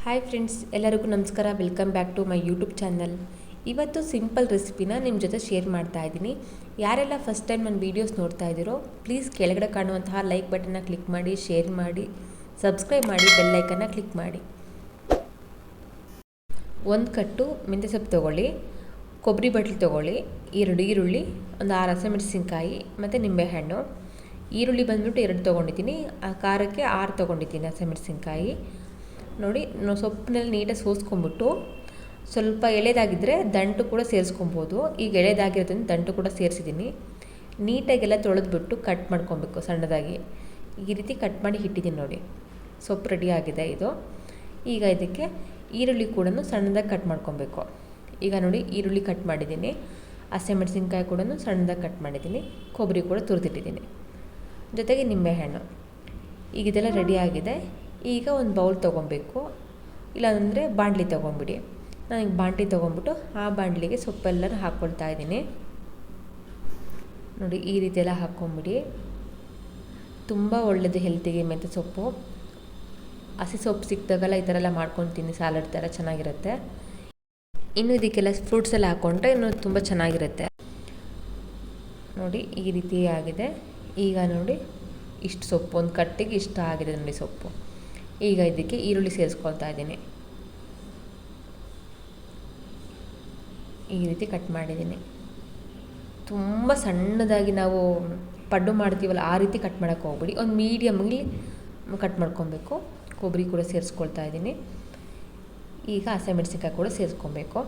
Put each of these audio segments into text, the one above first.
Hi friends, ಎಲ್ಲರಿಗೂ ನಮಸ್ಕಾರ. Welcome back to my YouTube channel. ಇವತ್ತು ಸಿಂಪಲ್ ರೆಸಿಪಿನ ನಿಮ್ಮ ಜೊತೆ ಶೇರ್ ಮಾಡ್ತಾ ಇದ್ದೀನಿ. ಯಾರೆಲ್ಲ ಫಸ್ಟ್ ಟೈಮ್ ನನ್ನ ವೀಡಿಯೋಸ್ ನೋಡ್ತಾ ಇದ್ದೀರೋ ಪ್ಲೀಸ್ ಕೆಳಗಡೆ ಕಾಣುವಂತಹ ಲೈಕ್ ಬಟನ್ನ ಕ್ಲಿಕ್ ಮಾಡಿ, ಶೇರ್ ಮಾಡಿ, ಸಬ್ಸ್ಕ್ರೈಬ್ ಮಾಡಿ, ಬೆಲ್ ಐಕನ್ನ ಕ್ಲಿಕ್ ಮಾಡಿ. ಒಂದು ಕಟ್ಟು ಮೆಂತ್ಯ ಸೊಪ್ಪು ತೊಗೊಳ್ಳಿ, ಕೊಬ್ಬರಿ ಬಟ್ಲು ತೊಗೊಳ್ಳಿ, ಈರುಳ್ಳಿ, ಒಂದು 6 ಹಸಿಮೆಣಸಿನ್ಕಾಯಿ ಮತ್ತು ನಿಂಬೆಹಣ್ಣು. ಈರುಳ್ಳಿ ಬಂದ್ಬಿಟ್ಟು 2 ತೊಗೊಂಡಿದ್ದೀನಿ, ಆ ಖಾರಕ್ಕೆ 6 ತೊಗೊಂಡಿದ್ದೀನಿ ಹಸಿಮೆಣಸಿನ್ಕಾಯಿ. ನೋಡಿ, ನಾವು ಸೊಪ್ಪಿನಲ್ಲಿ ನೀಟಾಗಿ ಸೋಸ್ಕೊಂಬಿಟ್ಟು ಸ್ವಲ್ಪ ಎಳೆದಾಗಿದ್ದರೆ ದಂಟು ಕೂಡ ಸೇರಿಸ್ಕೊಬೋದು. ಈಗ ಎಳೆದಾಗಿರೋದ್ರಿಂದ ದಂಟು ಕೂಡ ಸೇರಿಸಿದ್ದೀನಿ. ನೀಟಾಗೆಲ್ಲ ತೊಳೆದ್ಬಿಟ್ಟು ಕಟ್ ಮಾಡ್ಕೊಬೇಕು ಸಣ್ಣದಾಗಿ. ಈ ರೀತಿ ಕಟ್ ಮಾಡಿ ಇಟ್ಟಿದ್ದೀನಿ. ನೋಡಿ, ಸೊಪ್ಪು ರೆಡಿ ಆಗಿದೆ ಇದು. ಈಗ ಇದಕ್ಕೆ ಈರುಳ್ಳಿ ಕೂಡ ಸಣ್ಣದಾಗಿ ಕಟ್ ಮಾಡ್ಕೊಬೇಕು. ಈಗ ನೋಡಿ, ಈರುಳ್ಳಿ ಕಟ್ ಮಾಡಿದ್ದೀನಿ, ಹಸಿಮೆಣಸಿನ್ಕಾಯಿ ಕೂಡ ಸಣ್ಣದಾಗಿ ಕಟ್ ಮಾಡಿದ್ದೀನಿ, ಕೊಬ್ಬರಿ ಕೂಡ ತುರಿದಿಟ್ಟಿದ್ದೀನಿ, ಜೊತೆಗೆ ನಿಂಬೆಹಣ್ಣು. ಈಗ ಇದೆಲ್ಲ ರೆಡಿ ಆಗಿದೆ. ಈಗ ಒಂದು ಬೌಲ್ ತೊಗೊಬೇಕು, ಇಲ್ಲಾಂದರೆ ಬಾಣಲಿ ತೊಗೊಂಬಿಡಿ. ನಾನು ಬಾಣಲಿ ತೊಗೊಂಬಿಟ್ಟು ಆ ಬಾಣಲಿಗೆ ಸೊಪ್ಪೆಲ್ಲರೂ ಹಾಕ್ಕೊಳ್ತಾ ಇದ್ದೀನಿ. ನೋಡಿ, ಈ ರೀತಿ ಎಲ್ಲ ಹಾಕ್ಕೊಂಬಿಡಿ. ತುಂಬ ಒಳ್ಳೆಯದು ಹೆಲ್ತಿಗೆ ಮೆಂತ್ಯ ಸೊಪ್ಪು. ಹಸಿ ಸೊಪ್ಪು ಸಿಕ್ಕಿದಾಗೆಲ್ಲ ಈ ಥರ ಎಲ್ಲ ಮಾಡ್ಕೊಂಡು ತಿನ್ನಿ, ಸಾಲಡ್ ಥರ ಚೆನ್ನಾಗಿರುತ್ತೆ. ಇನ್ನು ಇದಕ್ಕೆಲ್ಲ ಫ್ರೂಟ್ಸ್ ಎಲ್ಲ ಹಾಕ್ಕೊಂಡ್ರೆ ಇನ್ನೂ ತುಂಬ ಚೆನ್ನಾಗಿರುತ್ತೆ. ನೋಡಿ, ಈ ರೀತಿ ಆಗಿದೆ. ಈಗ ನೋಡಿ, ಇಷ್ಟು ಸೊಪ್ಪು ಒಂದು ಕಟ್ಟಿಗೆ ಇಷ್ಟ ಆಗಿದೆ ನೋಡಿ ಸೊಪ್ಪು. ಈಗ ಇದಕ್ಕೆ ಈರುಳ್ಳಿ ಸೇರಿಸ್ಕೊಳ್ತಾ ಇದ್ದೀನಿ. ಈ ರೀತಿ ಕಟ್ ಮಾಡಿದ್ದೀನಿ. ತುಂಬ ಸಣ್ಣದಾಗಿ ನಾವು ಪಡ್ಡು ಮಾಡ್ತೀವಲ್ಲ ಆ ರೀತಿ ಕಟ್ ಮಾಡೋಕ್ಕೆ ಹೋಗ್ಬಿಡಿ, ಒಂದು ಮೀಡಿಯಮ್ಗೆ ಕಟ್ ಮಾಡ್ಕೊಬೇಕು. ಕೊಬ್ಬರಿ ಕೂಡ ಸೇರಿಸ್ಕೊಳ್ತಾ ಇದ್ದೀನಿ. ಈಗ ಹಸಿಮೆಣಸಿನ್ಕಾಯಿ ಕೂಡ ಸೇರಿಸ್ಕೊಬೇಕು.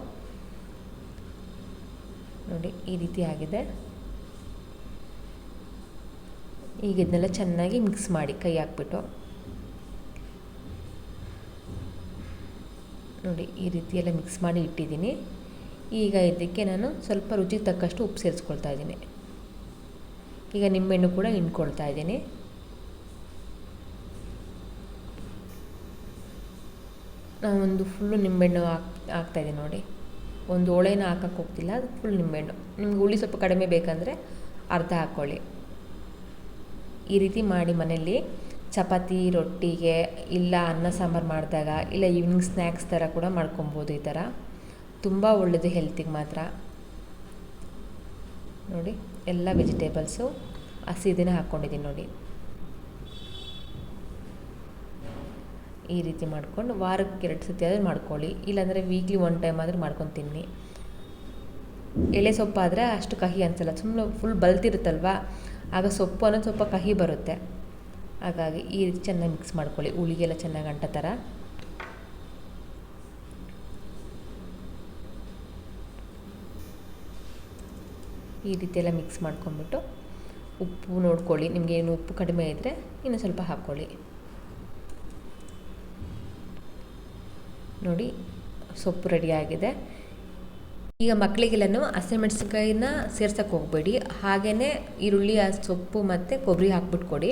ನೋಡಿ, ಈ ರೀತಿ ಆಗಿದೆ. ಈಗ ಇದನ್ನೆಲ್ಲ ಚೆನ್ನಾಗಿ ಮಿಕ್ಸ್ ಮಾಡಿ ಕೈ ಹಾಕ್ಬಿಟ್ಟು. ನೋಡಿ, ಈ ರೀತಿ ಎಲ್ಲ ಮಿಕ್ಸ್ ಮಾಡಿ ಇಟ್ಟಿದ್ದೀನಿ. ಈಗ ಇದಕ್ಕೆ ನಾನು ಸ್ವಲ್ಪ ರುಚಿಗೆ ತಕ್ಕಷ್ಟು ಉಪ್ಪು ಸೇರಿಸ್ಕೊಳ್ತಾ ಇದ್ದೀನಿ. ಈಗ ನಿಂಬೆಹಣ್ಣು ಕೂಡ ಹಿಂಡ್ಕೊಳ್ತಾ ಇದ್ದೀನಿ. ನಾನು ಒಂದು ಫುಲ್ಲು ನಿಂಬೆಹಣ್ಣು ಹಾಕ್ತಾಯಿದ್ದೀನಿ. ನೋಡಿ, ಒಂದು ಹೋಳೆನ ಹಾಕಕ್ಕೆ ಹೋಗ್ತಿಲ್ಲ, ಅದು ಫುಲ್ ನಿಂಬೆಹಣ್ಣು. ನಿಮ್ಗೆ ಹುಳಿ ಸ್ವಲ್ಪ ಕಡಿಮೆ ಬೇಕಂದರೆ ಅರ್ಧ ಹಾಕ್ಕೊಳ್ಳಿ. ಈ ರೀತಿ ಮಾಡಿ ಮನೆಯಲ್ಲಿ ಚಪಾತಿ, ರೊಟ್ಟಿಗೆ, ಇಲ್ಲ ಅನ್ನ ಸಾಂಬಾರು ಮಾಡಿದಾಗ, ಇಲ್ಲ ಈವ್ನಿಂಗ್ ಸ್ನ್ಯಾಕ್ಸ್ ಥರ ಕೂಡ ಮಾಡ್ಕೊಬೋದು. ಈ ಥರ ತುಂಬ ಒಳ್ಳೆಯದು ಹೆಲ್ತಿಗೆ ಮಾತ್ರ. ನೋಡಿ, ಎಲ್ಲ ವೆಜಿಟೇಬಲ್ಸು ಹಸಿದನ್ನೇ ಹಾಕ್ಕೊಂಡಿದ್ದೀನಿ. ನೋಡಿ, ಈ ರೀತಿ ಮಾಡ್ಕೊಂಡು ವಾರಕ್ಕೆ 2 ಸತಿ ಆದರೂ ಮಾಡ್ಕೊಳ್ಳಿ, ಇಲ್ಲಾಂದರೆ ವೀಕ್ಲಿ 1 ಟೈಮ್ ಆದರೂ ಮಾಡ್ಕೊಂಡು ತಿನ್ನಿ. ಎಳೆ ಸೊಪ್ಪಾದರೆ ಅಷ್ಟು ಕಹಿ ಅನಿಸಲ್ಲ, ಸುಮ್ಮನೆ ಫುಲ್ ಬಲ್ತಿರುತ್ತಲ್ವ, ಆಗ ಸೊಪ್ಪು ಅನ್ನೋದು ಸ್ವಲ್ಪ ಕಹಿ ಬರುತ್ತೆ. ಹಾಗಾಗಿ ಈ ರೀತಿ ಚೆನ್ನಾಗಿ ಮಿಕ್ಸ್ ಮಾಡ್ಕೊಳ್ಳಿ, ಹುಳಿಗೆಲ್ಲ ಚೆನ್ನಾಗಿ ಅಂಟೋ ಥರ. ಈ ರೀತಿ ಎಲ್ಲ ಮಿಕ್ಸ್ ಮಾಡ್ಕೊಂಬಿಟ್ಟು ಉಪ್ಪು ನೋಡ್ಕೊಳ್ಳಿ, ನಿಮಗೆ ಏನು ಉಪ್ಪು ಕಡಿಮೆ ಇದ್ದರೆ ಇನ್ನೂ ಸ್ವಲ್ಪ ಹಾಕ್ಕೊಳ್ಳಿ. ನೋಡಿ, ಸೊಪ್ಪು ರೆಡಿಯಾಗಿದೆ. ಈಗ ಮಕ್ಕಳಿಗೆಲ್ಲನೂ ಹಸಿಮೆಣಸಿನ್ಕಾಯಿನ ಸೇರ್ಸೋಕ್ಕೆ ಹೋಗಬೇಡಿ, ಹಾಗೆಯೇ ಈರುಳ್ಳಿ, ಸೊಪ್ಪು ಮತ್ತು ಕೊಬ್ಬರಿ ಹಾಕ್ಬಿಟ್ಟು ಕೊಡಿ.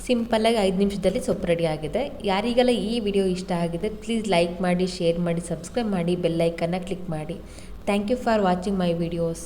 ಸಿಂಪಲ್ಲಾಗಿ 5 ನಿಮಿಷದಲ್ಲಿ ಸೊಪ್ಪು ರೆಡಿ ಆಗಿದೆ. ಯಾರಿಗೆಲ್ಲ ಈ ವಿಡಿಯೋ ಇಷ್ಟ ಆಗಿದೆ ಪ್ಲೀಸ್ ಲೈಕ್ ಮಾಡಿ, ಶೇರ್ ಮಾಡಿ, ಸಬ್ಸ್ಕ್ರೈಬ್ ಮಾಡಿ, ಬೆಲ್ ಐಕನ್ನ ಕ್ಲಿಕ್ ಮಾಡಿ. Thank you for watching my videos.